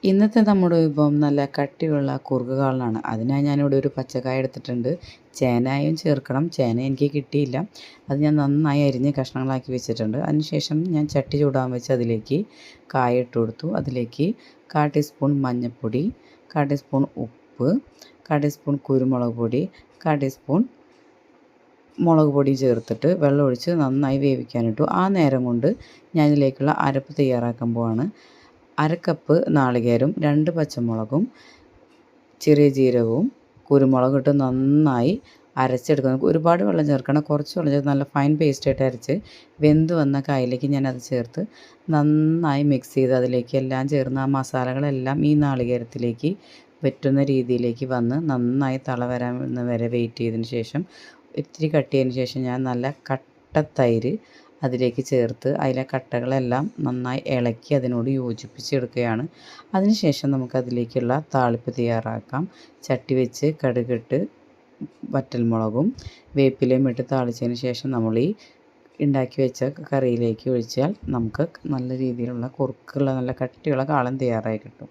ഇന്നത്തെ നമ്മുടെ വിഭവം നല്ല കട്ടിയുള്ള കുറുക്ക് കാളനാണ്. അതിനായി ഞാനിവിടെ ഒരു പച്ചക്കായ എടുത്തിട്ടുണ്ട്. ചേനയും ചേർക്കണം. ചേന എനിക്ക് കിട്ടിയില്ല. അത് ഞാൻ നന്നായി അരിഞ്ഞ് കഷ്ണങ്ങളാക്കി വെച്ചിട്ടുണ്ട്. അതിനുശേഷം ഞാൻ ചട്ടി ചൂടാൻ വെച്ച് അതിലേക്ക് കായ ഇട്ട് കൊടുത്തു. അതിലേക്ക് 1/4 ടീസ്പൂൺ മഞ്ഞൾപ്പൊടി, 1/4 ടീസ്പൂൺ ഉപ്പ്, 1/4 ടീസ്പൂൺ കുരുമുളക് പൊടി, 1/4 ടീസ്പൂൺ മുളക് പൊടി ചേർത്തിട്ട് വെള്ളമൊഴിച്ച് നന്നായി വേവിക്കാനിട്ടു. ആ നേരം കൊണ്ട് ഞാൻ ഇതിലേക്കുള്ള അരപ്പ് തയ്യാറാക്കാൻ പോവാണ്. 1/2 കപ്പ് നാളികേരം, 2 പച്ചമുളകും ചെറിയ ജീരകവും കുരുമുളകും ഇട്ട് നന്നായി അരച്ചെടുക്കണം. ഒരുപാട് വെള്ളം ചേർക്കണം, കുറച്ച് വെള്ളം ചേർത്ത് നല്ല ഫൈൻ പേസ്റ്റായിട്ട് അരച്ച് വെന്ത് വന്ന കായലേക്ക് ഞാനത് ചേർത്ത് നന്നായി മിക്സ് ചെയ്ത് അതിലേക്ക് എല്ലാം ചേർന്ന് ആ മസാലകളെല്ലാം ഈ നാളികേരത്തിലേക്ക് പറ്റുന്ന രീതിയിലേക്ക് വന്ന് നന്നായി തള വരാൻ വരെ വെയിറ്റ് ചെയ്തതിന് ശേഷം ഇത്തിരി കട്ടിയതിന് ശേഷം ഞാൻ നല്ല കട്ട തൈര് അതിലേക്ക് ചേർത്ത് അതിലെ കട്ടകളെല്ലാം നന്നായി ഇളക്കി അതിനോട് യോജിപ്പിച്ചെടുക്കുകയാണ്. അതിനുശേഷം നമുക്കതിലേക്കുള്ള താളിപ്പ് തയ്യാറാക്കാം. ചട്ടി വെച്ച് കടുകിട്ട് വറ്റൽമുളകും വേപ്പിലയും ഇട്ട് താളിച്ചതിന് ശേഷം നമ്മൾ ഈ ഉണ്ടാക്കി വെച്ച കറിയിലേക്ക് ഒഴിച്ചാൽ നമുക്ക് നല്ല രീതിയിലുള്ള കുറുക്കുള്ള നല്ല കട്ടിയുള്ള കാളൻ തയ്യാറായി കിട്ടും.